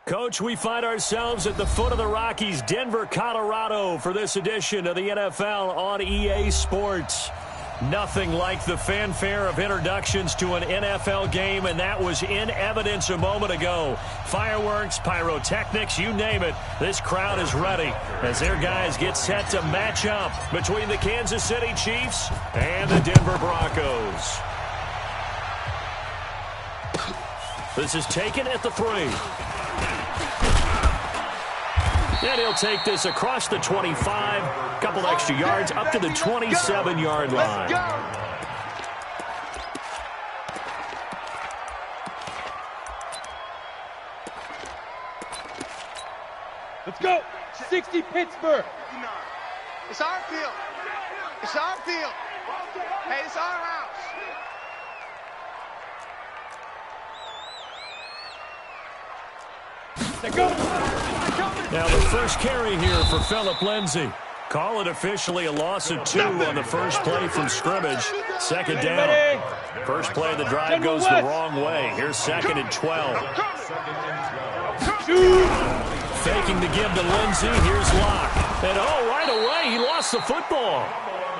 Coach, we find ourselves at the foot of the Rockies, Denver, Colorado, for this edition of the NFL on EA Sports. Nothing like the fanfare of introductions to an NFL game, and that was in evidence a moment ago. Fireworks, pyrotechnics, you name it. This crowd is ready as their guys get set to match up between the Kansas City Chiefs and the Denver Broncos. This is taken at the 3. And he'll take this across the 25, couple extra yards up to the 27-yard line. Let's go. 60 Pittsburgh. It's our field. It's our field. Hey, it's our house. Let's go. Now the first carry here for Phillip Lindsay. Call it officially a loss of 2 on the first play from scrimmage. Second down. First play of the drive goes the wrong way. Here's 2nd and 12. Faking the give to Lindsay. Here's Locke. And right away, he lost the football.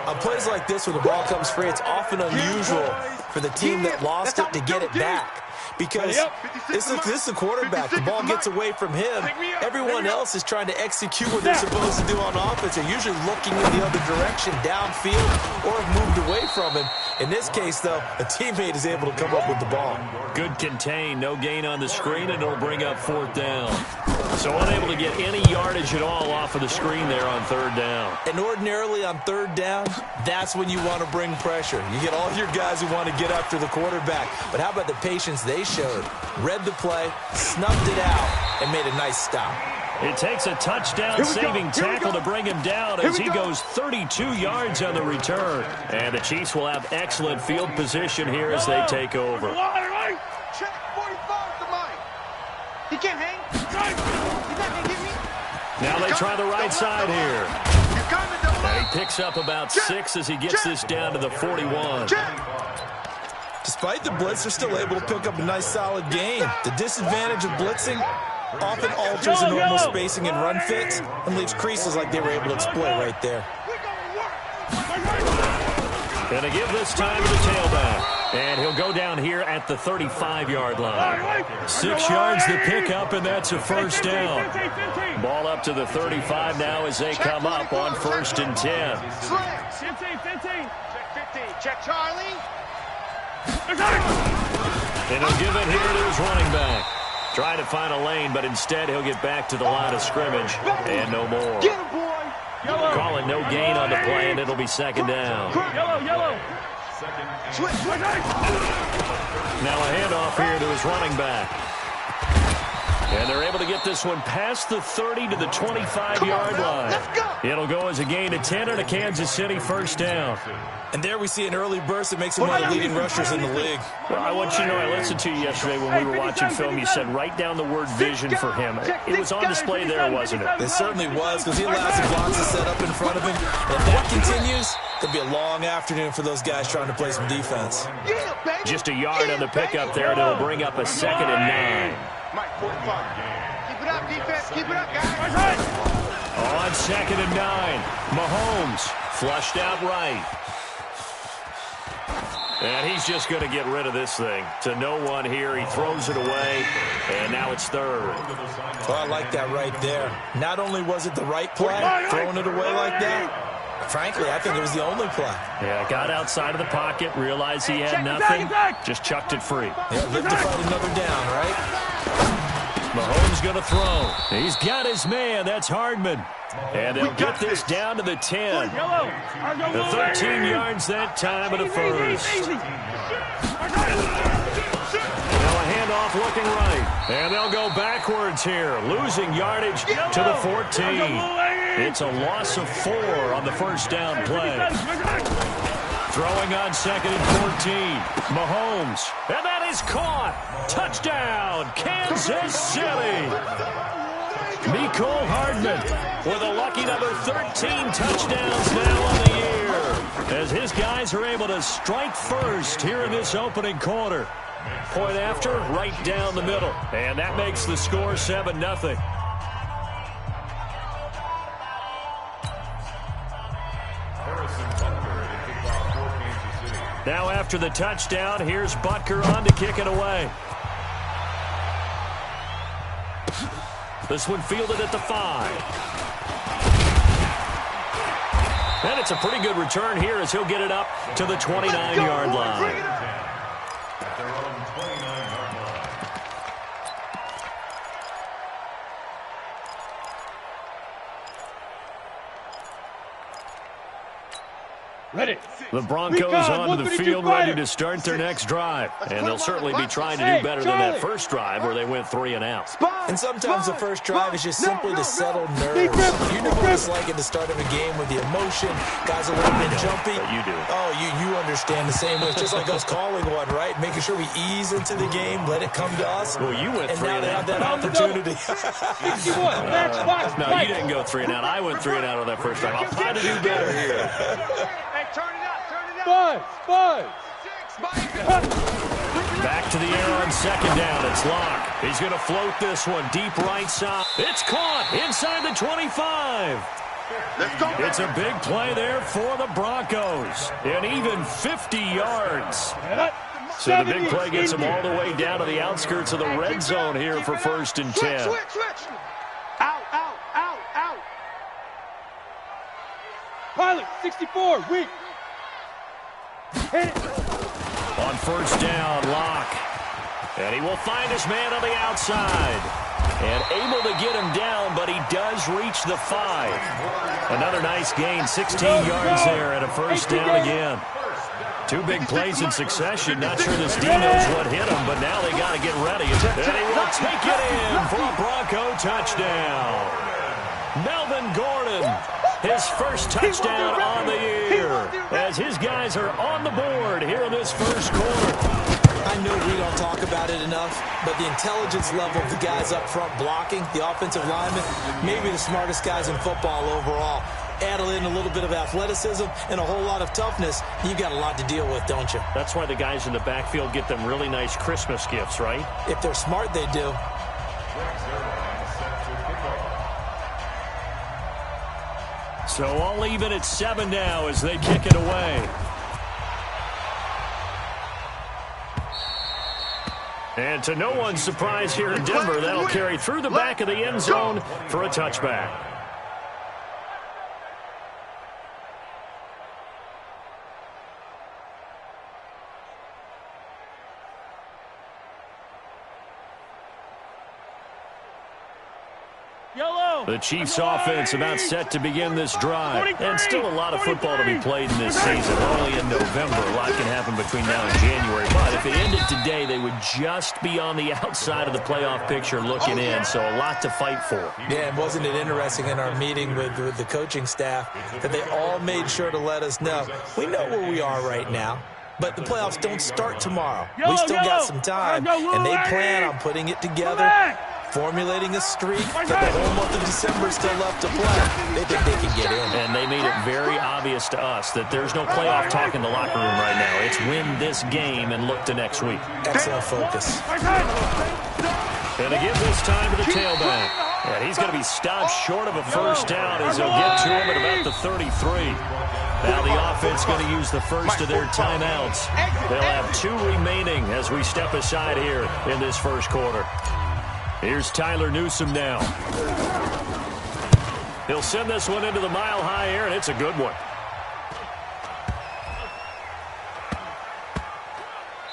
On plays like this, when the ball comes free, it's often unusual for the team that lost it to get it back. Because this is the quarterback. The ball gets away from him. Everyone else is trying to execute what they're supposed to do on offense. They're usually looking in the other direction, downfield, or have moved away from him. In this case, though, a teammate is able to come up with the ball. Good contain, no gain on the screen, and it'll bring up 4th down. So unable to get any yardage at all off of the screen there on 3rd down. And ordinarily on 3rd down, that's when you want to bring pressure. You get all your guys who want to get after the quarterback. But how about the patience they showed? Read the play, snuffed it out, and made a nice stop. It takes a touchdown-saving tackle to bring him down as he goes 32 yards on the return. And the Chiefs will have excellent field position here as they take over. Check 45 to Mike. He can't hang. He's not going to get me. Now they try the right side here. And he picks up about 6 as he gets this down to the 41. Despite the blitz, they're still able to pick up a nice, solid gain. The disadvantage of blitzing often alters the normal spacing and run fits and leaves creases like they were able to exploit right there. Gonna give this time to the tailback. And he'll go down here at the 35-yard line. 6 yards to pick up, and that's a first down. Ball up to the 35 now as they come up on 1st and 10. 15. Check Charlie. And he'll give it here to his running back. Trying to find a lane, but instead he'll get back to the line of scrimmage. And no more. Get him, boy. Call it no gain on the play, and it'll be 2nd down. Yellow. Now a handoff here to his running back. And they're able to get this one past the 30 to the 25-yard line. It'll go as a gain of 10 and a Kansas City first down. And there we see an early burst that makes him one of the leading rushers in the league. Well, I want you to know, I listened to you yesterday when we were watching film. You said write down the word vision for him. It was on display there, wasn't it? It certainly was, because he allows the blocks to set up in front of him. And if that continues, it'll be a long afternoon for those guys trying to play some defense. Just a yard on the pickup there, and it'll bring up a 2nd and 9. Keep it up, defense. Keep it up, guys. On 2nd and 9, Mahomes flushed out right. And he's just going to get rid of this thing. To no one here. He throws it away, and now it's 3rd. Well, I like that right there. Not only was it the right play, throwing it away like that, frankly, I think it was the only play. Yeah, got outside of the pocket, realized he had nothing, just chucked it free. Yeah, live to fight another down, right? Mahomes going to throw. He's got his man. That's Hardman. And they'll get this down to the 10. The 13 yards that time of the first. Now a handoff looking right. And they'll go backwards here. Losing yardage to the 14. It's a loss of 4 on the first down play. Throwing on 2nd and 14. Mahomes. And that is caught. Touchdown, Kansas City. Mecole Hardman with a lucky number 13 touchdowns now on the year, as his guys are able to strike first here in this opening quarter. Point after, right down the middle. And that makes the score 7-0. Now after the touchdown, here's Butker on to kick it away. This one fielded at the 5. And it's a pretty good return here as he'll get it up to the 29-yard line. Ready. The Broncos onto the field ready to start their next drive. And they'll certainly be trying to do better than that first drive where they went 3 and out. And sometimes the first drive is just simply to settle nerves. You know what it's like at the start of a game with the emotion. Guys are a little bit jumpy. You do. Oh, you understand the same way. It's just like us calling one, right? Making sure we ease into the game, let it come to us. Well, you went 3 and and now out. they have that opportunity. 61, match box. No, you didn't go 3 and out. I went 3 and out on that first drive. I'll try to do better here. Hey, turn it up, turn it up. Buzz. Back to the air on second down. It's Locke. He's going to float this one deep right side. It's caught inside the 25. Let's go. It's a big play there for the Broncos. An even 50 yards. So the big play gets them all the way down to the outskirts of the red zone here for 1st and 10. Switch. Out. Pilot, 64, weak. Hit it. On 1st down, Locke. And he will find his man on the outside. And able to get him down, but he does reach the 5. Another nice gain, 16 yards there, and a 1st down again. 2 big plays in succession. Not sure this D knows what hit him, but now they got to get ready. And he will take it in for a Bronco touchdown. Melvin Gordon, his first touchdown on the year, as his guys are on the board here in this first quarter. I know we don't talk about it enough, but the intelligence level of the guys up front blocking, the offensive linemen, maybe the smartest guys in football overall. Add in a little bit of athleticism and a whole lot of toughness, you've got a lot to deal with, don't you? That's why the guys in the backfield get them really nice Christmas gifts, right? If they're smart, they do. So all even at 7 now as they kick it away. And to no one's surprise here in Denver, that'll carry through the back of the end zone for a touchback. The Chiefs offense about set to begin this drive. And still a lot of football to be played in this season. We're only in November. A lot can happen between now and January. But if it ended today, they would just be on the outside of the playoff picture looking in. So a lot to fight for. Yeah, and wasn't it interesting in our meeting with the coaching staff that they all made sure to let us know, we know where we are right now. But the playoffs don't start tomorrow. We still got some time, and they plan on putting it together, formulating a streak that the whole month of December is still left to play. They think they can get in. And they made it very obvious to us that there's no playoff talk in the locker room right now. It's win this game and look to next week. Excellent focus. And they give this time to the tailback. And he's going to be stopped short of a 1st down as he'll get to him at about the 33. Now the offense going to use the first of their timeouts. They'll have 2 remaining as we step aside here in this first quarter. Here's Tyler Newsome now. He'll send this one into the mile-high air, and it's a good one.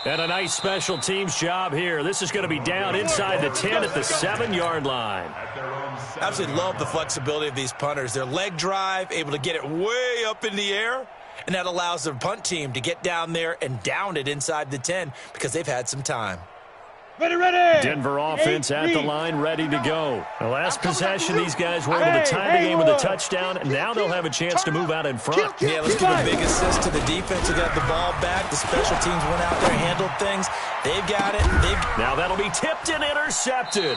And a nice special teams job here. This is going to be down inside the 10 at the 7-yard line. Absolutely love the flexibility of these punters. Their leg drive, able to get it way up in the air, and that allows their punt team to get down there and down it inside the 10 because they've had some time. Ready. Denver offense at the line, ready to go. The last possession, these guys were able to tie the game with a touchdown, and now they'll have a chance to move out in front. Yeah, let's give a big assist to the defense who got the ball back. The special teams went out there, handled things. They've got it. Now that'll be tipped and intercepted.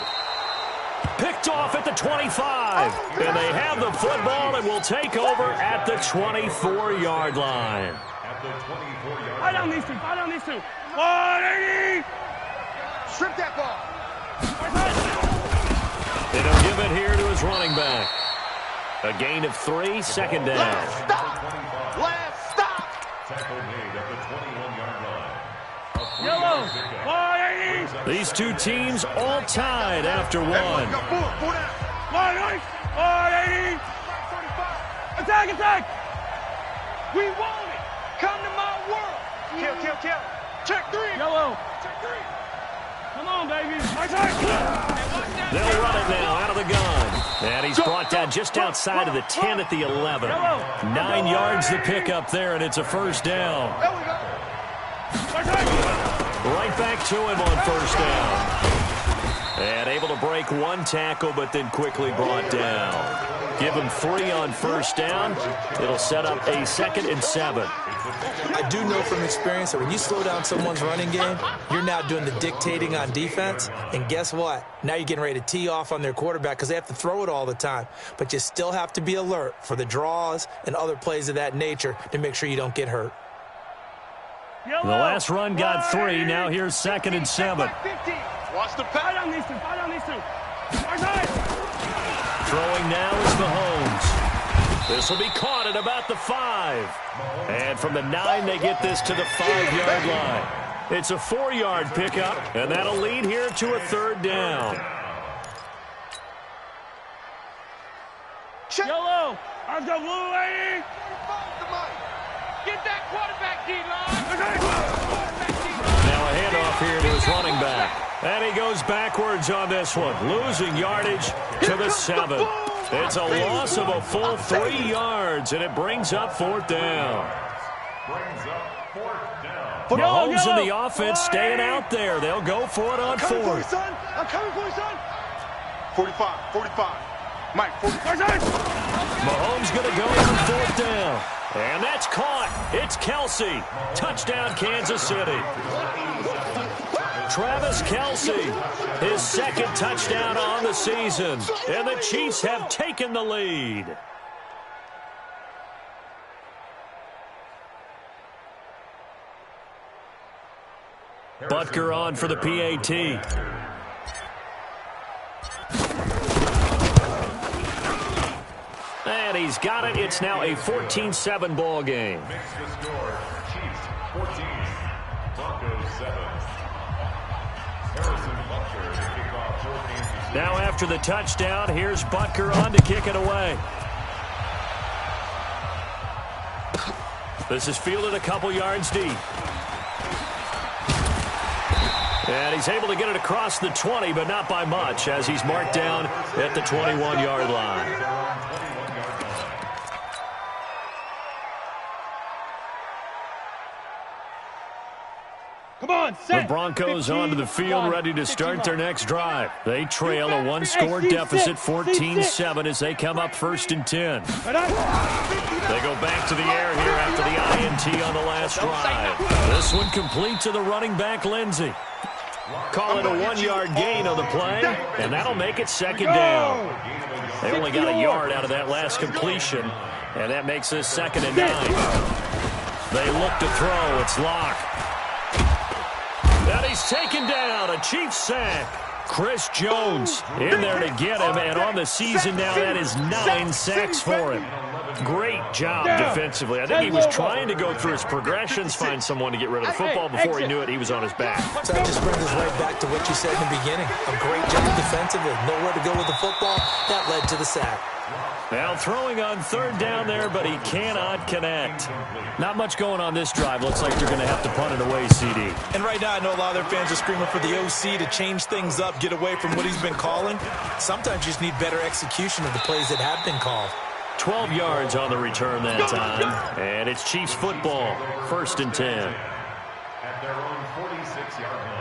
Picked off at the 25. And they have the football and will take over at the 24-yard line. Fire down these two. 180. Strip that ball. They don't give it here to his running back. A gain of 3, second down. Last stop. Last stop. Tackle made at the 21-yard line. Yellow. 480. These two teams all tied after one. Go four down. 480. Attack, attack. We want it. Come to my world. Kill. Check 3. Yellow. Check 3. Come on, baby. Attack. They'll run it now out of the gun. And he's brought down just outside of the 10 at the 11. 9 yards to pick up there, and it's a first down. There we go. Right back to him on first down. And able to break one tackle, but then quickly brought down. Give him 3 on first down. It'll set up a 2nd and 7. I do know from experience that when you slow down someone's running game, you're now doing the dictating on defense. And guess what? Now you're getting ready to tee off on their quarterback because they have to throw it all the time. But you still have to be alert for the draws and other plays of that nature to make sure you don't get hurt. The last run got 3. Now here's 2nd and 7. Watch the pass. Fight on these two. Throwing now is Mahomes. This will be caught at about the 5. And from the 9, they get this to the 5-yard line. It's a 4-yard pickup, and that'll lead here to a 3rd down. Yellow. Let's go, blue lady. Get that quarterback, D-line. Now a handoff here to his running back. And he goes backwards on this one, losing yardage to the 7. It's a loss of a full 3 yards, and it brings up 4th down. Mahomes and the offense staying out there. They'll go for it on 4th. I'm coming for you, son. 45. Mike, 45. Mahomes going to go on 4th down. And that's caught. It's Kelsey. Touchdown, Kansas City. Travis Kelsey, his 2nd touchdown on the season. And the Chiefs have taken the lead. Butker on for the PAT. And he's got it. It's now a 14-7 ball game. Makes the score. Chiefs 14, Broncos 7. Harrison Butker to kick off for Kansas City. Now after the touchdown, here's Butker on to kick it away. This is fielded a couple yards deep. And he's able to get it across the 20, but not by much, as he's marked down at the 21-yard line. Come on, The Broncos onto the field, ready to start their next drive. They trail a one-score deficit, 14-7, as they come up 1st and 10. They go back to the air here after the INT on the last drive. This one complete to the running back, Lindsey. Call it a 1-yard gain on the play, and that'll make it 2nd down. They only got a yard out of that last completion, and that makes this 2nd and 9. They look to throw. It's Locke. And he's taken down. A Chiefs sack. Chris Jones in there to get him, and on the season now, that is 9 sacks for him. Great job defensively. I think he was trying to go through his progressions, find someone to get rid of the football. Before he knew it, he was on his back. So that just brings us right back to what you said in the beginning. A great job defensively. Nowhere to go with the football. That led to the sack. Now throwing on 3rd down there, but he cannot connect. Not much going on this drive. Looks like they're going to have to punt it away, CD. And right now, I know a lot of their fans are screaming for the OC to change things up, get away from what he's been calling. Sometimes you just need better execution of the plays that have been called. 12 yards on the return that time. And it's Chiefs football, 1st and 10. At their own 46-yard line.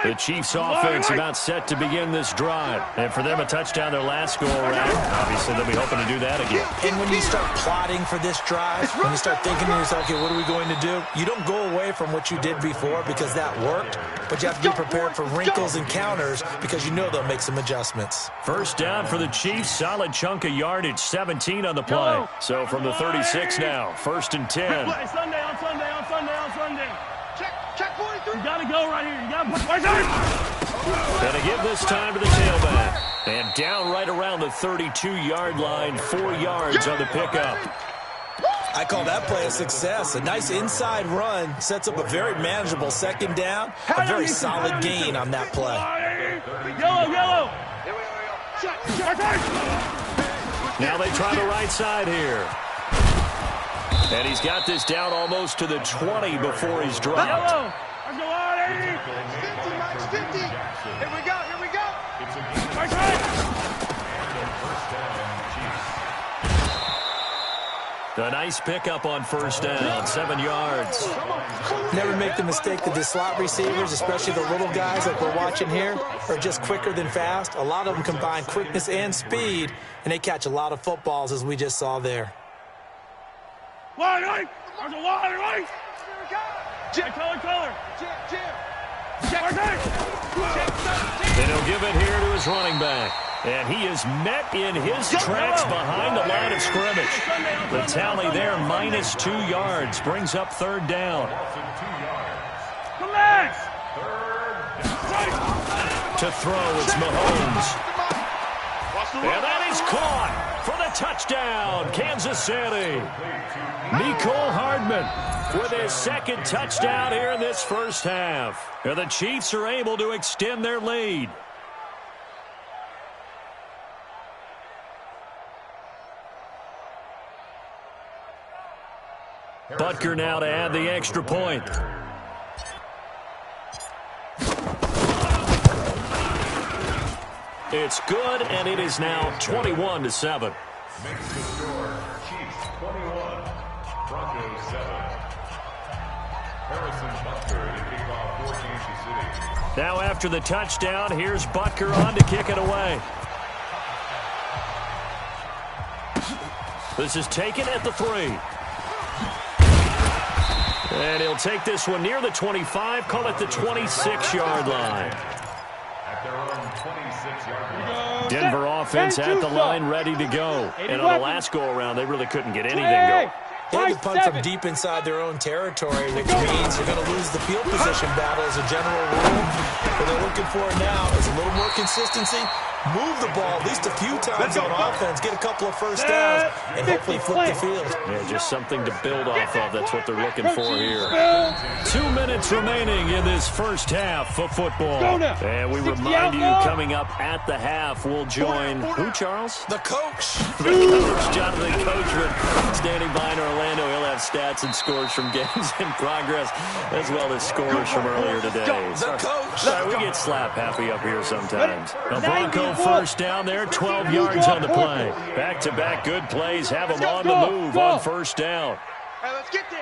The Chiefs offense about set to begin this drive. And for them, a touchdown their last go-around. Obviously, they'll be hoping to do that again. And when you start plotting for this drive, when you start thinking to yourself, okay, what are we going to do? You don't go away from what you did before because that worked, but you have to be prepared for wrinkles and counters because you know they'll make some adjustments. 1st down for the Chiefs. Solid chunk of yardage, 17 on the play. So from the 36 now, 1st and 10. Sunday. Check 42. You got to go right here. You got to put right there. Gonna give this time to the tailback. And down right around the 32-yard line, 4 yards on the pickup. I call that play a success. A nice inside run sets up a very manageable second down. A very solid gain on that play. Yellow. Now they try the right side here. And he's got this down almost to the 20 before he's dropped. Yellow. 50, Max, 50. Here we go. A nice pickup on first down, 7 yards. Never make the mistake that the slot receivers, especially the little guys like we're watching here, are just quicker than fast. A lot of them combine quickness and speed, and they catch a lot of footballs, as we just saw there. Wide right. Color. And he'll give it here to his running back. And he is met in his tracks behind the line of scrimmage. The tally there, minus 2 yards, brings up third down. To throw, it's Mahomes. And that is caught for the touchdown, Kansas City. Mecole Hardman with his second touchdown here in this first half. And the Chiefs are able to extend their lead. Butker now to add the extra point. It's good, and it is now 21-7. Makes the score Chiefs 21, Broncos 7. Harrison Butker to kick off for Kansas City. Now after the touchdown, here's Butker on to kick it away. This is taken at the 3. And he'll take this one near the 25, call it the 26-yard line. At their own 26-yard line. Denver offense at the line, ready to go. And on the last go-around, they really couldn't get anything going. They had to punt from deep inside their own territory, which means they're going to lose the field position battle as a general rule. What they're looking for now is a little more consistency, move the ball at least a few times on offense, get a couple of first downs, and hopefully flip the field. Yeah, just something to build off of. That's what they're looking for here. 2 minutes remaining in this first half of football. And we remind you, coming up at the half, we'll join who, Charles? The coach. The coach, Jonathan Coachman, standing by in Orlando. He'll have stats and scores from games in progress, as well as scores from earlier today. The coach. Sorry, we get slap happy up here sometimes. The Bronco first down there, 12 yards on the play. Back-to-back good plays have them on the move on first down. Hey, let's get this.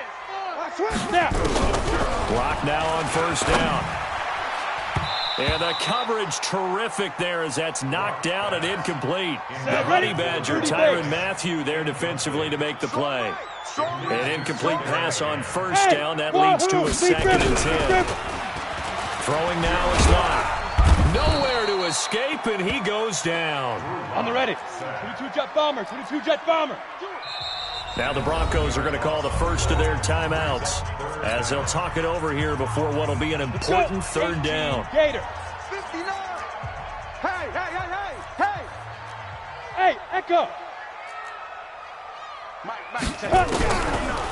Block now on first down. And the coverage terrific there as that's knocked out and incomplete. The Honey Badger, Tyrann Mathieu there defensively to make the play. An incomplete pass on first down. That leads to a 2nd and 10. Throwing now is Locke. Nowhere to escape, and he goes down. On the ready. 22 jet bomber. Now the Broncos are going to call the first of their timeouts as they'll talk it over here before what will be an important third down. Gator. 59. Hey. Hey, Echo.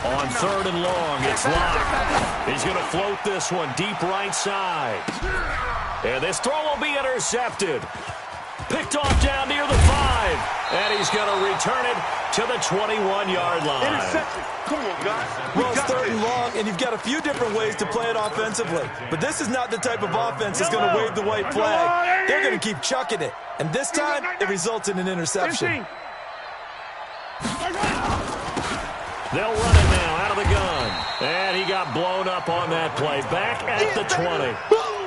On third and long, it's Locke. He's going to float this one deep right side. And this throw will be intercepted. Picked off down near the 5. And he's going to return it to the 21-yard line. Interception. Come on, guys. Well, it's third and long, and you've got a few different ways to play it offensively. But this is not the type of offense that's going to wave the white flag. They're going to keep chucking it. And this time, it results in an interception. They'll run it now out of the gun. And he got blown up on that play. Back at the 20.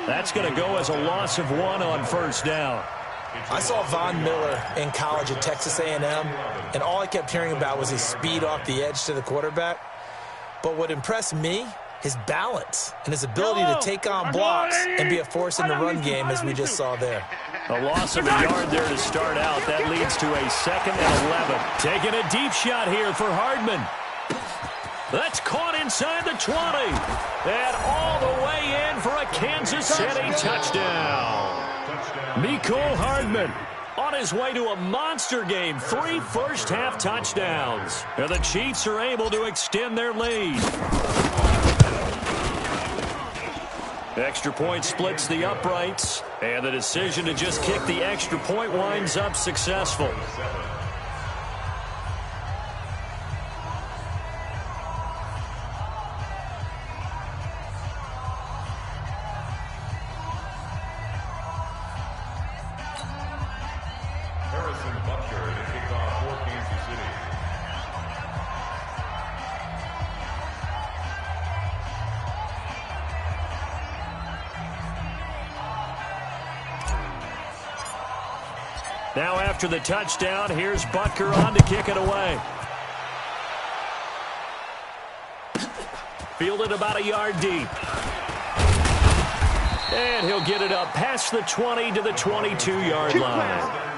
That's going to go as a loss of 1 on first down. I saw Von Miller in college at Texas A&M, and all I kept hearing about was his speed off the edge to the quarterback. But what impressed me, his balance and his ability to take on blocks and be a force in the run game, as we just saw there. A loss of a yard there to start out. That leads to a 2nd and 11. Taking a deep shot here for Hardman. That's caught inside the 20. And all the way in for a Kansas City touchdown. Mecole Hardman on his way to a monster game. 3 first-half touchdowns. And the Chiefs are able to extend their lead. Extra point splits the uprights. And the decision to just kick the extra point winds up successful. Now after the touchdown, here's Butker on to kick it away. Fielded about a yard deep. And he'll get it up past the 20 to the 22-yard line.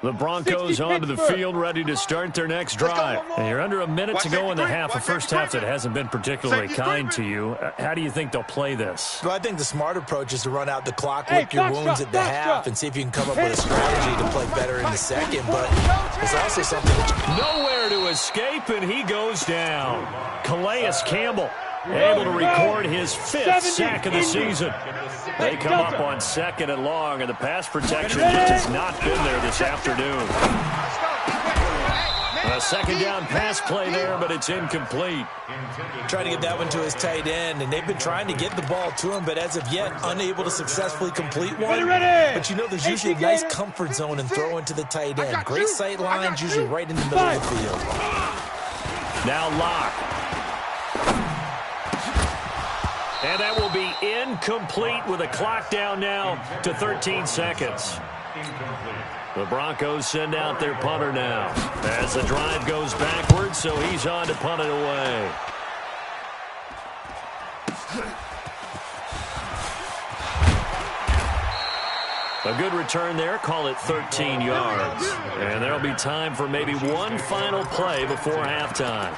The Broncos onto the field, ready to start their next drive. And you're under a minute to go in the half, a first half that hasn't been particularly kind to you. How do you think they'll play this? Well, I think the smart approach is to run out the clock, lick your wounds at the half, and see if you can come up with a strategy to play better in the second. But there's also something... Nowhere to escape, and he goes down. Calais Campbell able to record his 5th sack of the season. They come up on 2nd and long, and the pass protection just has not been there this afternoon. A second down pass play there, but it's incomplete. Trying to get that one to his tight end, and they've been trying to get the ball to him, but as of yet, unable to successfully complete one. But you know, there's usually a nice comfort zone in throwing to the tight end. Great sight lines, usually right in the middle of the field. Now Locke. And that will be incomplete with a clock down now to 13 seconds. The Broncos send out their punter now as the drive goes backwards, so he's on to punt it away. A good return there, call it 13 yards. And there'll be time for maybe one final play before halftime.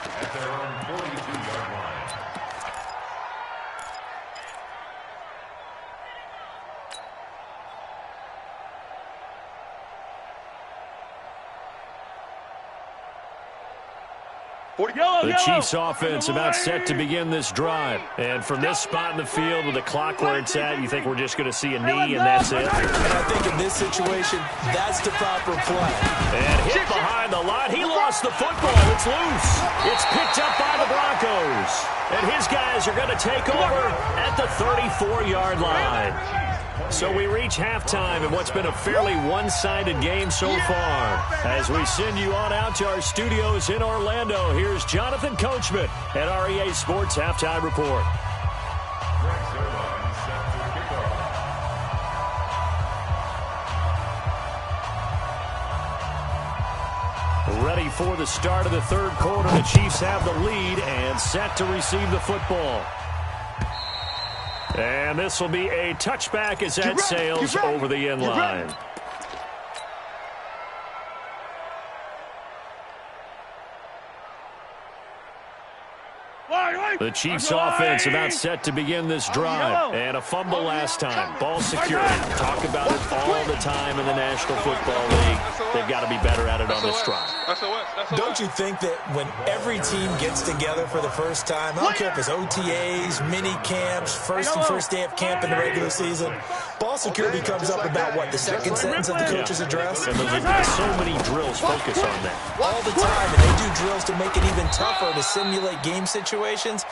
The Chiefs offense about set to begin this drive. And from this spot in the field with the clock where it's at, you think we're just going to see a knee and that's it? And I think in this situation, that's the proper play. And hit behind the line. He lost the football. It's loose. It's picked up by the Broncos. And his guys are going to take over at the 34-yard line. So we reach halftime in what's been a fairly one-sided game so far. As we send you on out to our studios in Orlando, here's Jonathan Coachman at REA Sports Halftime Report. Ready for the start of the third quarter. The Chiefs have the lead and set to receive the football. And this will be a touchback as that sails over the end line. The Chiefs offense about set to begin this drive. And a fumble last time. Ball security. Talk about it all the time in the National Football League. They've got to be better at it on this drive. Don't you think that when every team gets together for the first time, I don't care if it's OTAs, mini camps, first day of camp in the regular season, ball security comes up about, what, the second sentence of the coach's address? And there's so many drills focus on that. All the time, and they do drills to make it even tougher to simulate game situations.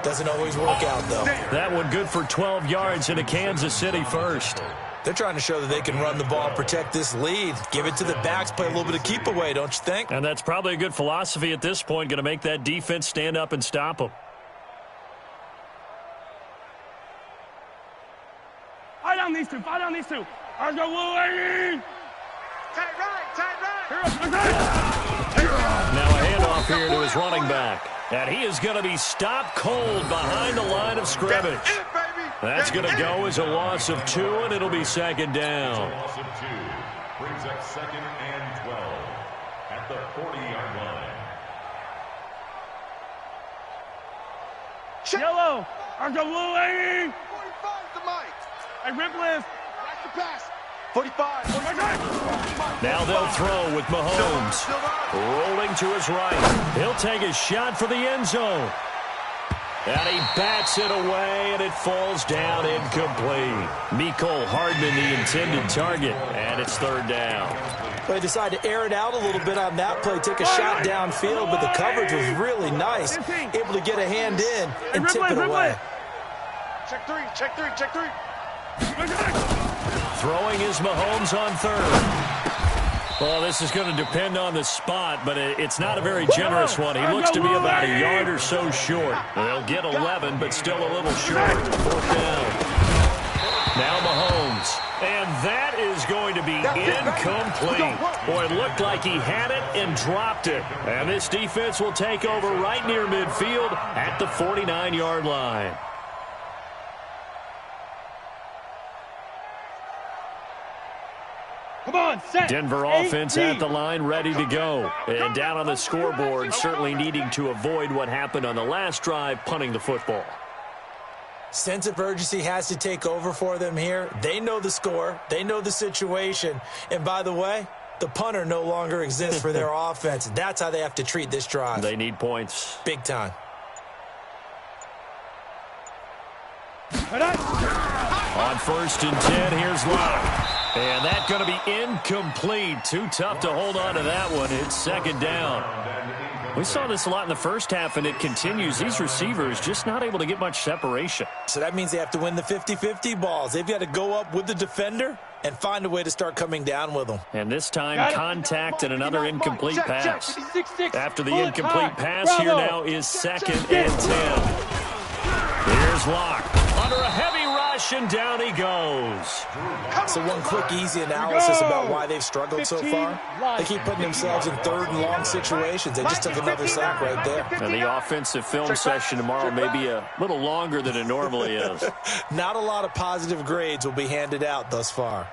Doesn't always work out, though. That one good for 12 yards into Kansas City first. They're trying to show that they can run the ball, protect this lead. Give it to the backs, play a little bit of keep away, don't you think? And that's probably a good philosophy at this point, going to make that defense stand up and stop them. Fight on these two. Let's go, Wolverine! Tight right. off here to his running back. And he is going to be stopped cold behind the line of scrimmage. That's going to go as a loss of 2, and it'll be second down. Loss of 2 brings up 2nd and 12 at the 40-yard line. Yellow. Argo blue, 80. 45 to Mike. Hey, Ripley. Back to pass. 45. Now they'll throw with Mahomes. Rolling to his right. He'll take a shot for the end zone. And he bats it away, and it falls down incomplete. Mecole Hardman, the intended target, and it's 3rd down. Well, they decided to air it out a little bit on that play, take a shot downfield, but the coverage was really nice. Able to get a hand in and tip it away. Check 3, check 3, check 3. Throwing is Mahomes on 3rd. Well, this is going to depend on the spot, but it's not a very generous one. He looks to be about a yard or so short. They'll get 11, but still a little short. 4th down. Now Mahomes. And that is going to be incomplete. Boy, it looked like he had it and dropped it. And this defense will take over right near midfield at the 49-yard line. Come on, set. Denver offense at the line, ready to go. And down on the scoreboard, certainly needing to avoid what happened on the last drive, punting the football. Sense of urgency has to take over for them here. They know the score. They know the situation. And by the way, the punter no longer exists for their offense. That's how they have to treat this drive. They need points. Big time. On 1st and 10, here's Locke. And that's going to be incomplete. Too tough to hold on to that one. It's 2nd down. We saw this a lot in the first half, and it continues. These receivers just not able to get much separation. So that means they have to win the 50-50 balls. They've got to go up with the defender and find a way to start coming down with them. And this time, contact and another incomplete pass. After the incomplete pass, here now is 2nd and 10. Here's Locke. Under a heavy rush, and down he goes. So one quick, easy analysis about why they've struggled so far. They keep putting themselves in 3rd and long situations. They just took another sack right there. And the offensive film session tomorrow may be a little longer than it normally is. Not a lot of positive grades will be handed out thus far.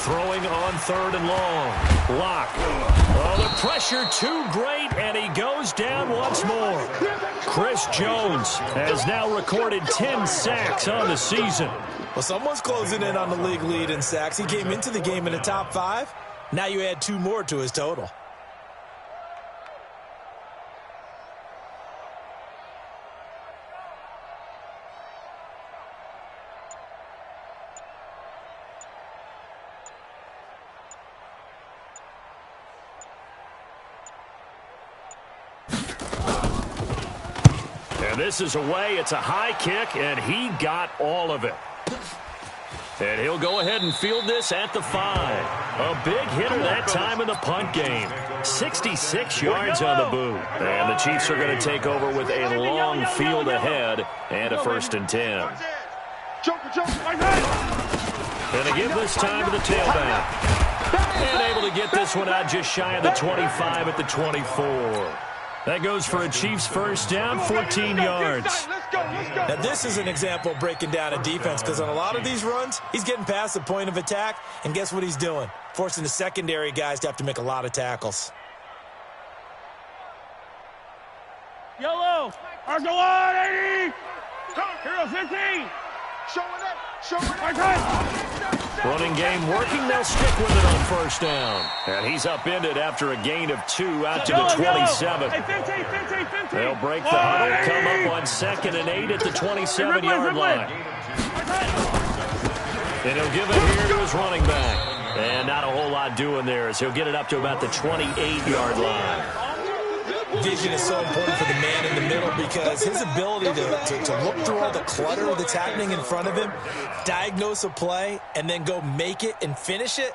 Throwing on 3rd and long. Locke. Oh, the pressure too great, and he goes down once more. Chris Jones has now recorded 10 sacks on the season. Well, someone's closing in on the league lead in sacks. He came into the game in the top 5. Now you add 2 more to his total. This is away. It's a high kick, and he got all of it. And he'll go ahead and field this at the 5. A big hitter that time in the punt game. 66 yards on the boot. And the Chiefs are going to take over with a long field ahead and a 1st and 10. And they give this time to the tailback. And able to get this one out just shy of the 25 at the 24. That goes for a Chiefs 1st down, 14 yards. Now, this is an example of breaking down a defense, because on a lot of these runs, he's getting past the point of attack, and guess what he's doing? Forcing the secondary guys to have to make a lot of tackles. Yellow. Argo 80. Hero 15. Showing up. Running game working. They'll stick with it on 1st down. And he's upended after a gain of 2 out to the 27. They'll break the huddle, come up on 2nd and 8 at the 27-yard line. And he'll give it here to his running back. And not a whole lot doing there as he'll get it up to about the 28-yard line. Vision is so important for the man in the middle, because his ability to look through all the clutter that's happening in front of him, diagnose a play, and then go make it and finish it,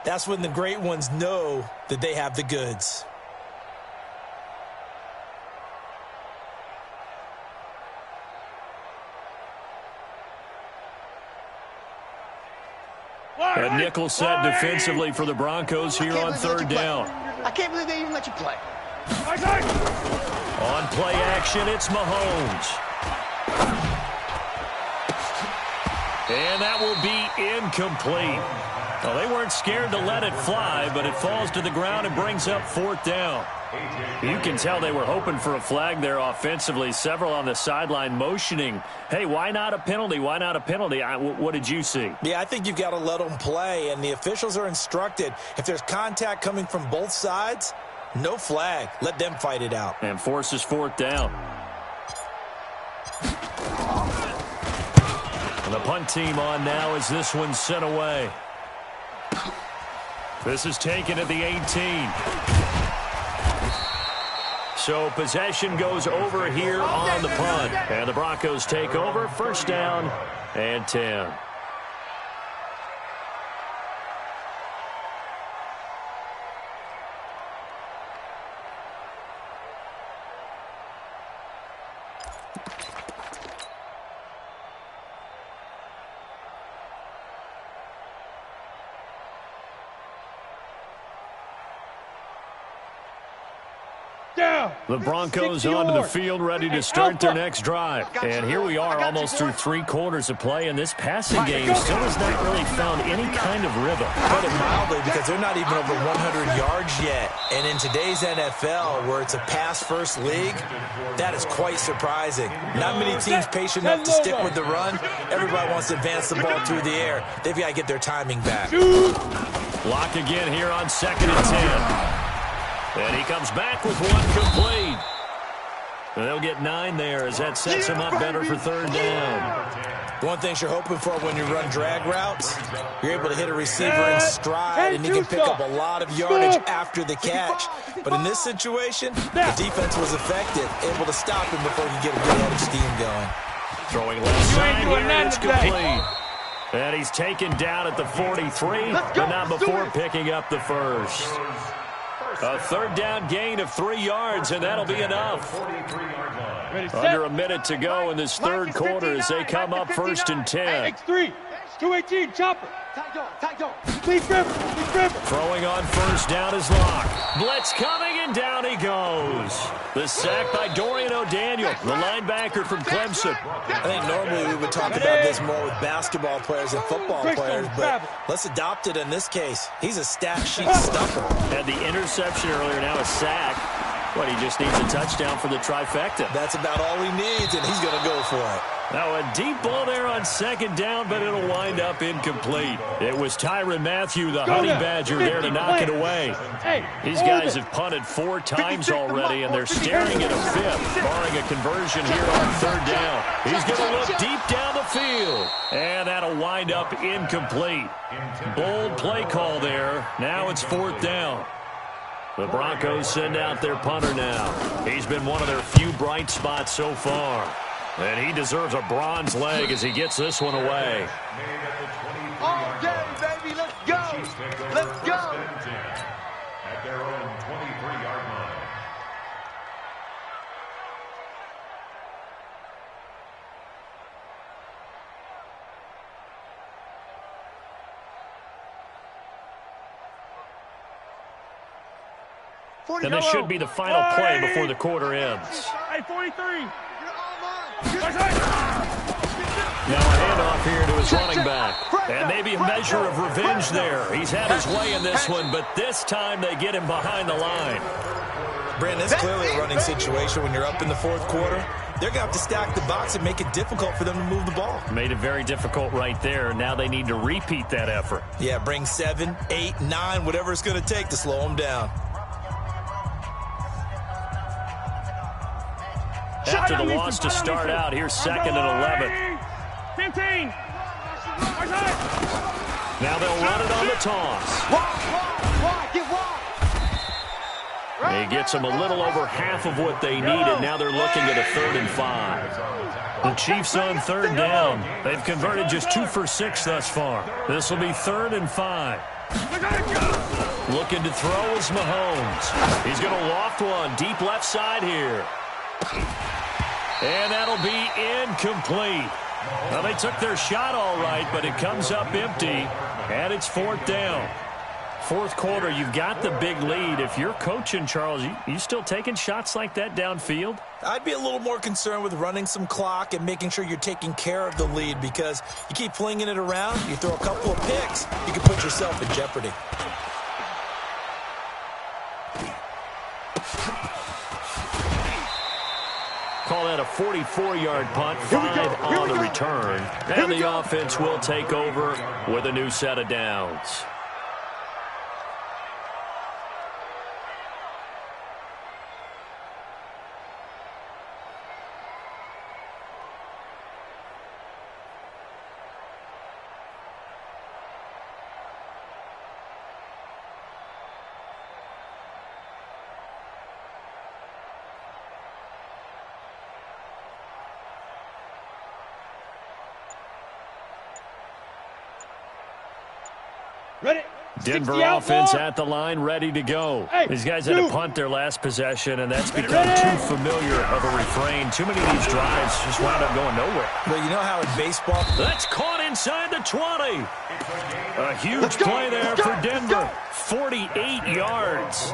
that's when the great ones know that they have the goods. A nickel set defensively for the Broncos here on third down. I can't believe they even let you play. On play action, it's Mahomes. And that will be incomplete. Well, they weren't scared to let it fly, but it falls to the ground and brings up fourth down. You can tell they were hoping for a flag there offensively. Several on the sideline motioning, hey, why not a penalty? Why not a penalty? What did you see? Yeah, I think you've got to let them play, and the officials are instructed. If there's contact coming from both sides, no flag. Let them fight it out. And forces fourth down. And the punt team on now as this one's sent away. This is taken at the 18. So possession goes over here on the punt. And the Broncos take over. First down and 10. The Broncos onto the field ready to start their next drive. And here we are almost through 3 quarters of play, and this passing game still has not really found any kind of rhythm. Put it mildly, because they're not even over 100 yards yet. And in today's NFL, where it's a pass-first league, that is quite surprising. Not many teams patient enough to stick with the run. Everybody wants to advance the ball through the air. They've got to get their timing back. Block again here on 2nd and 10. And he comes back with one complete. And they'll get 9 there as that sets him up better for third down. One thing you're hoping for when you run drag routes, you're able to hit a receiver in stride, and he can pick up a lot of yardage after the catch. But in this situation, the defense was effective, able to stop him before he could get a good head of steam going. Throwing left side here, it's complete. And he's taken down at the 43, but not before picking up the first. A third down gain of 3 yards, and that'll be enough. Under a minute to go in this third quarter as they come up 1st and 10. X3, 218, chopper. Please grip. Throwing on first down is Locke. Blitz coming, and down he goes. The sack by Dorian O'Daniel, the linebacker from Clemson. I think normally we would talk about this more with basketball players and football players, but let's adopt it in this case. He's a stat sheet stuffer. Had the interception earlier, now a sack. But he just needs a touchdown for the trifecta. That's about all he needs, and he's going to go for it. Now a deep ball there on 2nd down, but it'll wind up incomplete. It was Tyrann Mathieu, the Honey Badger, there to knock it away. These guys have punted 4 times already, and they're staring at a 5th, barring a conversion here on 3rd down. He's going to look deep down the field, and that'll wind up incomplete. Bold play call there. Now it's 4th down. The Broncos send out their punter now. He's been one of their few bright spots so far. And he deserves a bronze leg as he gets this one away. All day, baby, let's go. Let's go. At their own 23-yard line. And this should be the final play before the quarter ends. Hey, 43. Now a handoff here to his running back. And maybe a measure of revenge there. He's had his way in this one, but this time they get him behind the line. Brandon, it's clearly a running situation when you're up in the 4th quarter. They're going to have to stack the box and make it difficult for them to move the ball. Made it very difficult right there. Now they need to repeat that effort. Yeah, bring 7, 8, 9, whatever it's going to take to slow them down. After the loss to start out, here's 2nd and 11. 15. Now they'll run it on the toss. He gets them a little over half of what they needed. Now they're looking at a 3rd and 5. The Chiefs on 3rd down. They've converted just 2 for 6 thus far. This will be 3rd and 5. Looking to throw is Mahomes. He's going to loft one deep left side here. And that'll be incomplete. Well, they took their shot all right, but it comes up empty. And it's 4th down. Fourth quarter, you've got the big lead. If you're coaching, Charles, you still taking shots like that downfield? I'd be a little more concerned with running some clock and making sure you're taking care of the lead, because you keep flinging it around, you throw a couple of picks, you can put yourself in jeopardy. Call that a 44-yard punt, 5 on the return. And the offense will take over with a new set of downs. Ready. Denver offense at the line, ready to go. These guys had to punt their last possession, and that's become too familiar of a refrain. Too many of these drives just wound up going nowhere. Well, you know how in baseball... That's caught inside the 20. A huge play there for Denver. 48 yards.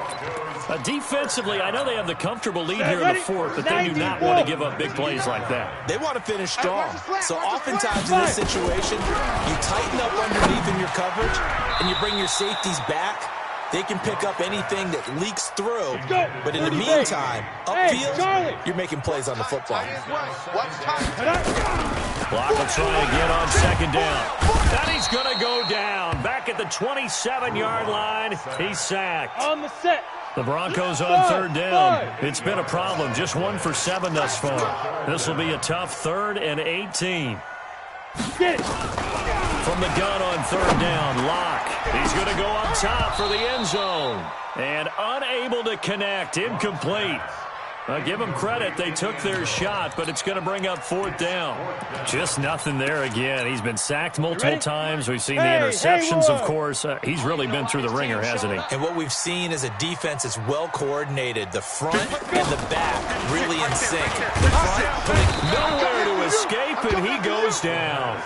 Defensively, I know they have the comfortable lead here in the fourth, but they do not want to give up big plays like that. They want to finish strong. So oftentimes in this situation, you tighten up underneath in your coverage, and you bring your safeties back. They can pick up anything that leaks through. But in the meantime, upfield, you're making plays on the football. Block will try again on 2nd down. And he's going to go down. Back at the 27-yard line, he's sacked. On the set. The Broncos on 3rd down. It's been a problem. Just 1 for 7 thus far. This will be a tough 3rd and 18. Get it. From the gun on 3rd down, Locke. He's going to go up top for the end zone. And unable to connect. Incomplete. Give them credit. They took their shot, but it's going to bring up 4th down. Just nothing there again. He's been sacked multiple times. We've seen the interceptions, of course. He's really been through the ringer, hasn't he? And what we've seen is a defense that's well coordinated. The front and the back really in sync. The front putting nowhere to escape, and he goes down.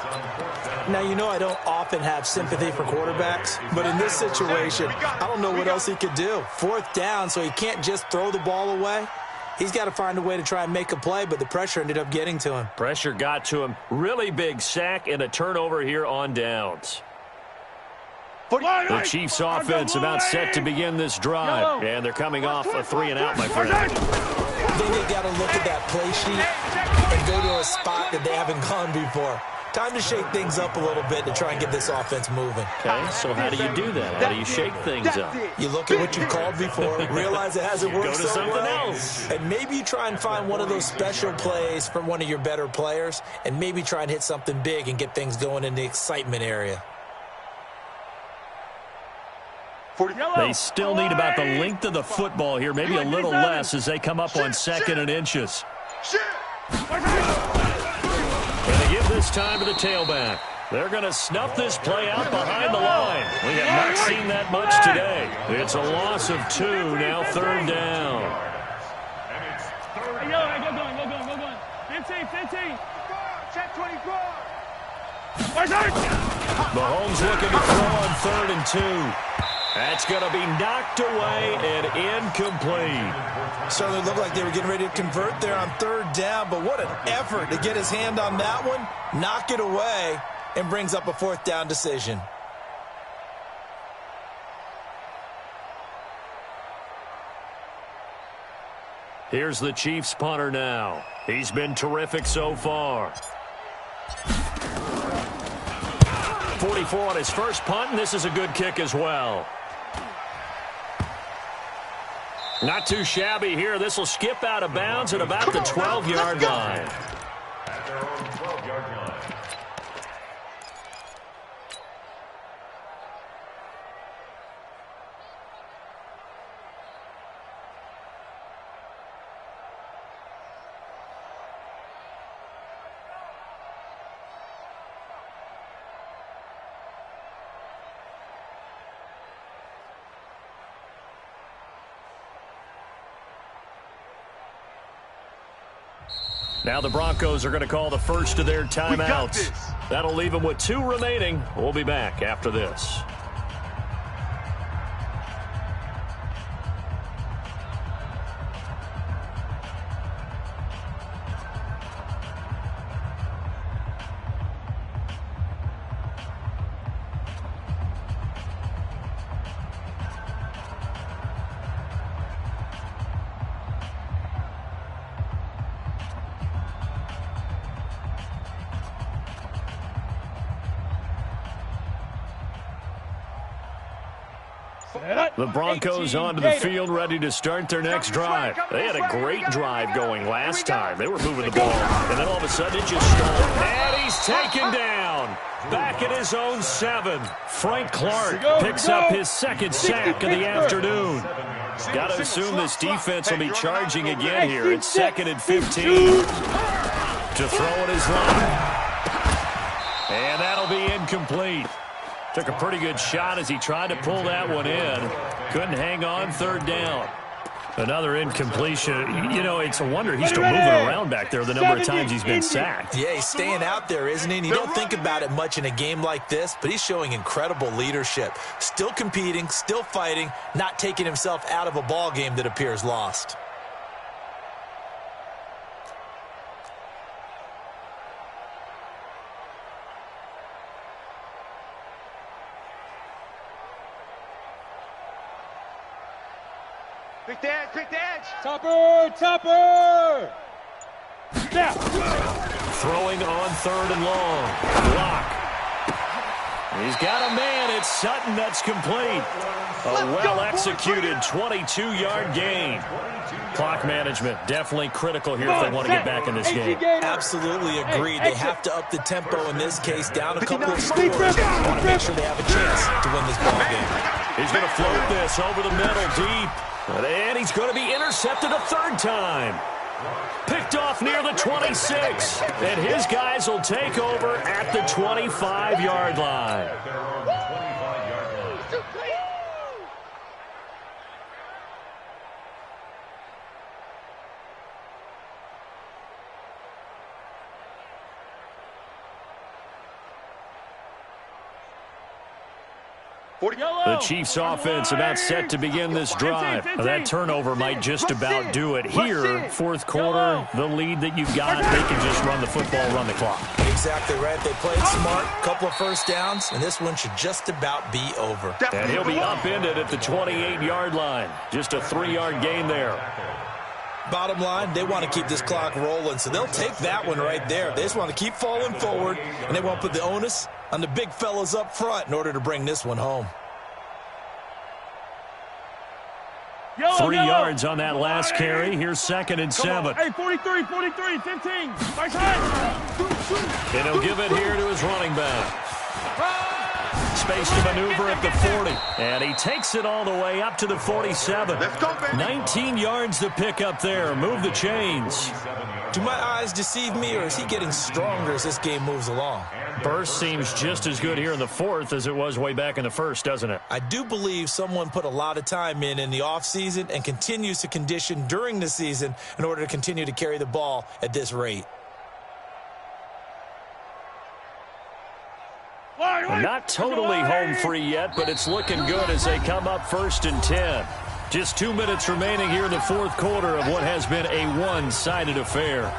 Now, you know I don't often have sympathy for quarterbacks, but in this situation, I don't know what else he could do. 4th down, so he can't just throw the ball away. He's got to find a way to try and make a play, but the pressure ended up getting to him. Pressure got to him. Really big sack and a turnover here on downs. The Chiefs offense about set to begin this drive, and they're coming off a 3-and-out, my friend. I think they've got to look at that play sheet and go to a spot that they haven't gone before. Time to shake things up a little bit to try and get this offense moving. Okay, so how do you do that? How do you shake things up? You look at what you called before, realize it hasn't worked so well. Go to something else. And maybe you try and find one of those special plays from one of your better players, and maybe try and hit something big and get things going in the excitement area. They still need about the length of the football here, maybe a little less as they come up on 2nd and inches. And they give this time to the tailback. They're going to snuff this play out behind the line. We have not seen that much today. It's a loss of 2, now 3rd down. Go going. 15. Check 24. Mahomes looking to throw on 3rd and 2. That's going to be knocked away and incomplete. Certainly looked like they were getting ready to convert there on 3rd down, but what an effort to get his hand on that one, knock it away, and brings up a 4th down decision. Here's the Chiefs punter now. He's been terrific so far. 44 on his first punt, and this is a good kick as well. Not too shabby here. This will skip out of bounds at about the 12-yard line. At their own 12-yard line. Now the Broncos are going to call the first of their timeouts. That'll leave them with 2 remaining. We'll be back after this. The Broncos onto the field ready to start their next drive. They had a great drive going last time. They were moving the ball, and then all of a sudden it just stalled. And he's taken down. Back at his own 7. Frank Clark picks up his 2nd sack of the afternoon. Got to assume this defense will be charging again here. It's 2nd and 15. To throw in his line. And that'll be incomplete. Took a pretty good shot as he tried to pull that one in. Couldn't hang on, 3rd down. Another incompletion. You know, it's a wonder he's still moving around back there the number of times he's been sacked. Yeah, he's staying out there, isn't he? And you don't think about it much in a game like this, but he's showing incredible leadership. Still competing, still fighting, not taking himself out of a ball game that appears lost. Pick the edge, pick the edge. Topper! Now. Throwing on 3rd and long. Block. He's got a man. It's Sutton that's complete. A well-executed 22-yard gain. Clock management definitely critical here if they want to get back in this game. Absolutely agreed. They have to up the tempo in this case, down a couple of scores. Want to make sure they have a chance to win this ball game. He's going to float this over the middle deep. And he's going to be intercepted a 3rd time. Picked off near the 26. And his guys will take over at the 25-yard line. The Chiefs offense about set to begin this drive. That turnover might just about do it. Here, 4th quarter, the lead that you've got, they can just run the football, run the clock. Exactly right. They played smart, couple of 1st downs, and this one should just about be over. And he'll be upended at the 28-yard line. Just a 3-yard gain there. Bottom line, they want to keep this clock rolling, so they'll take that one right there. They just want to keep falling forward, and they want to put the onus on the big fellas up front in order to bring this one home. 3 yards on that last carry. Here's 2nd and 7. Hey, 43, 15. Nice hit. And he'll give it here to his running back. Space to maneuver at the 40. And he takes it all the way up to the 47. 19 yards to pick up there. Move the chains. Do my eyes deceive me, or is he getting stronger as this game moves along? Burst seems just as good here in the 4th as it was way back in the 1st, doesn't it? I do believe someone put a lot of time in the offseason and continues to condition during the season in order to continue to carry the ball at this rate. Not totally home free yet, but it's looking good as they come up 1st and 10. Just 2 minutes remaining here in the 4th quarter of what has been a one-sided affair.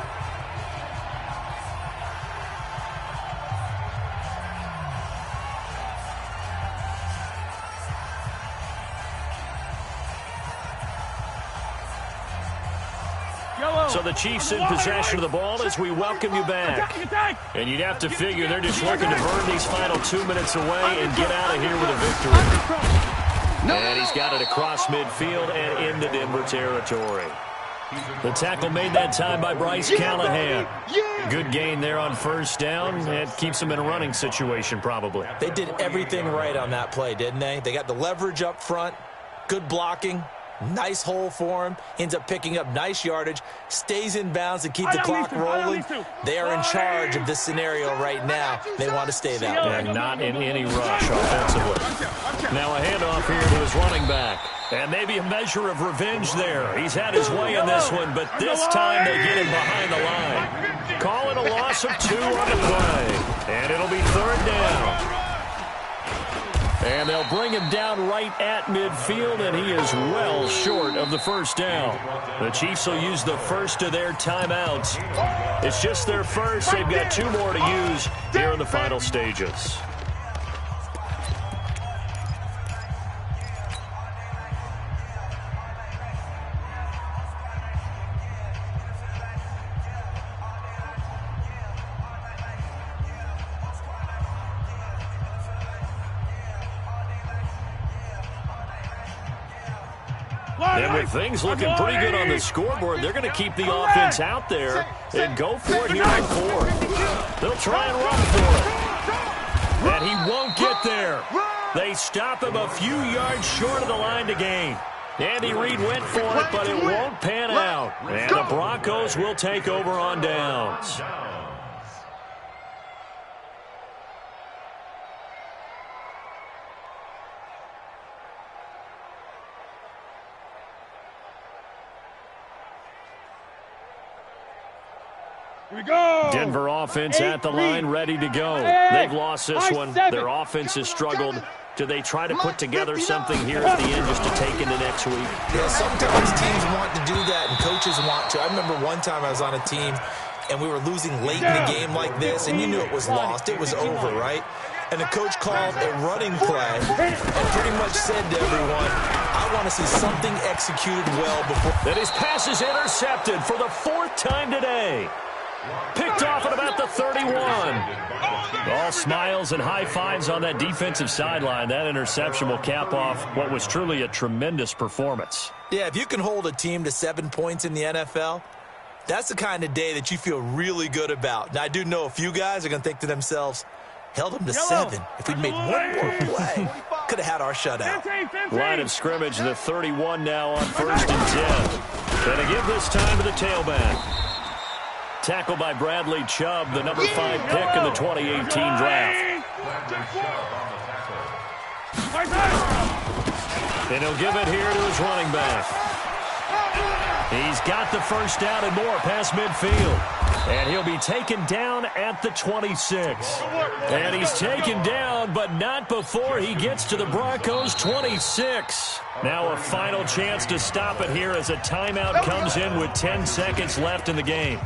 So the Chiefs in possession of the ball as we welcome you back. And you'd have to figure they're just looking to burn these final 2 minutes away and get out of here with a victory. And he's got it across midfield and into Denver territory. The tackle made that time by Bryce Callahan. Good gain there on 1st down. It keeps him in a running situation probably. They did everything right on that play, didn't they? They got the leverage up front, good blocking. Nice hole for him. Ends up picking up nice yardage. Stays in bounds to keep the clock rolling. They are in charge of this scenario right now. They want to stay that way. And not in any rush offensively. Now a handoff here to his running back. And maybe a measure of revenge there. He's had his way in this one, but this time they get him behind the line. Call it a loss of 2 on the play. And it'll be 3rd down. And they'll bring him down right at midfield, and he is well short of the 1st down. The Chiefs will use the first of their timeouts. It's just their first. They've got 2 more to use here in the final stages. And with things looking pretty good on the scoreboard, they're going to keep the offense out there and go for it here on 4th. They'll try and run for it. And he won't get there. They stop him a few yards short of the line to gain. Andy Reid went for it, but it won't pan out. And the Broncos will take over on downs. Denver offense at the line, ready to go. They've lost this one. Their offense has struggled. Do they try to put together something here at the end just to take into next week? Yeah, sometimes teams want to do that and coaches want to. I remember one time I was on a team and we were losing late in the game like this, and you knew it was lost. It was over, right? And the coach called a running play and pretty much said to everyone, I want to see something executed well before. And his pass is intercepted for the 4th time today. Picked off at about the 31. All smiles and high fives on that defensive sideline. That interception will cap off what was truly a tremendous performance. Yeah, if you can hold a team to 7 points in the NFL, that's the kind of day that you feel really good about. Now, I do know a few guys are going to think to themselves, held them to 7. If we'd made one more play, could have had our shutout. Line of scrimmage, the 31 now on 1st and 10. Going to give this time to the tailback. Tackled by Bradley Chubb, the number 5 pick in the 2018 draft. And he'll give it here to his running back. He's got the 1st down and more past midfield. And he'll be taken down at the 26. And he's taken down, but not before he gets to the Broncos' 26. Now a final chance to stop it here as a timeout comes in with 10 seconds left in the game.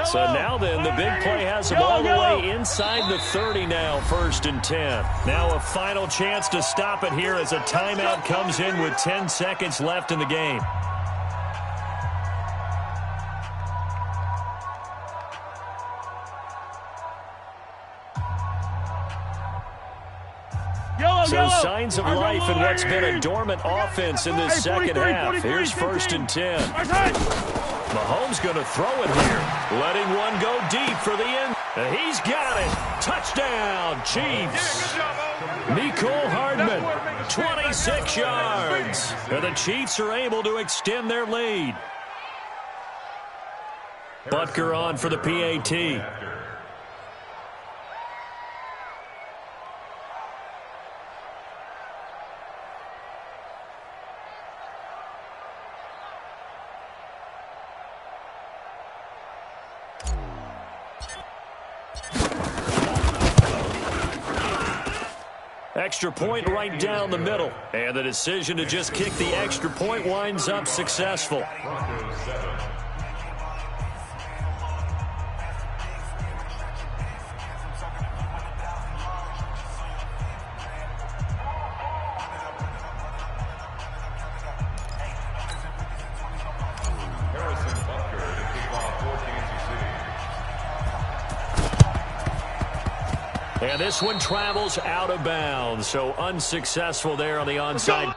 So now then, the big play has him all the way inside the 30 now, 1st and 10. Now a final chance to stop it here as a timeout comes in with 10 seconds left in the game. So signs of life in what's been a dormant offense in this second half. Here's 1st and 10. Mahomes going to throw it here. Letting one go deep for the end. He's got it. Touchdown, Chiefs. Mecole Hardman, 26 yards. And the Chiefs are able to extend their lead. Butker on for the PAT. Extra point right down the middle. And the decision to just kick the extra point winds up successful. And this one travels out of bounds, so unsuccessful there on the onside.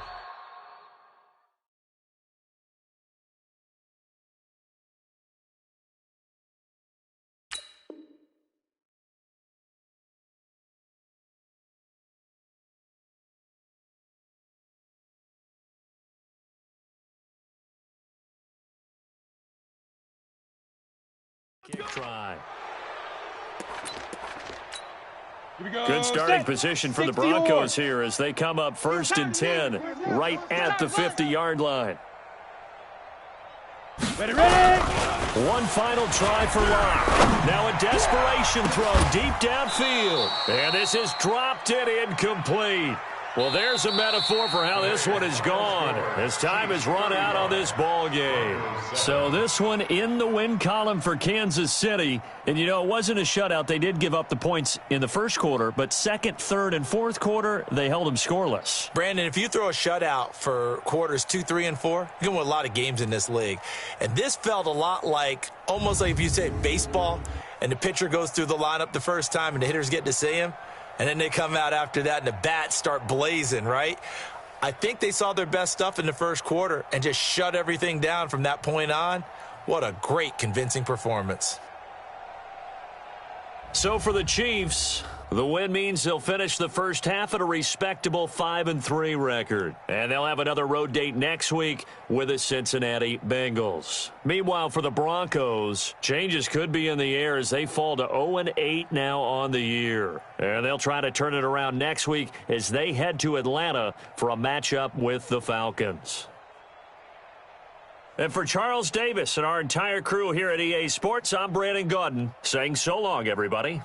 Kick try. Here we go. Good starting Set. position for the 60 more. Broncos here as they come up 1st and 10 right at the 50-yard line. Ready, ready. One final try for Locke. Now a desperation throw deep downfield. And this is dropped and incomplete. Well, there's a metaphor for how this one is gone as time has run out on this ball game. So this one in the win column for Kansas City. And, you know, it wasn't a shutout. They did give up the points in the first quarter, but second, third, and fourth quarter, they held them scoreless. Brandon, if you throw a shutout for quarters 2, 3, and 4, you're going to win a lot of games in this league. And this felt a lot like, almost like if you say baseball, and the pitcher goes through the lineup the first time and the hitters get to see him, and then they come out after that and the bats start blazing, right? I think they saw their best stuff in the first quarter and just shut everything down from that point on. What a great, convincing performance. So for the Chiefs, the win means they'll finish the first half at a respectable 5-3 record. And they'll have another road date next week with the Cincinnati Bengals. Meanwhile, for the Broncos, changes could be in the air as they fall to 0-8 now on the year. And they'll try to turn it around next week as they head to Atlanta for a matchup with the Falcons. And for Charles Davis and our entire crew here at EA Sports, I'm Brandon Gaudin saying so long, everybody.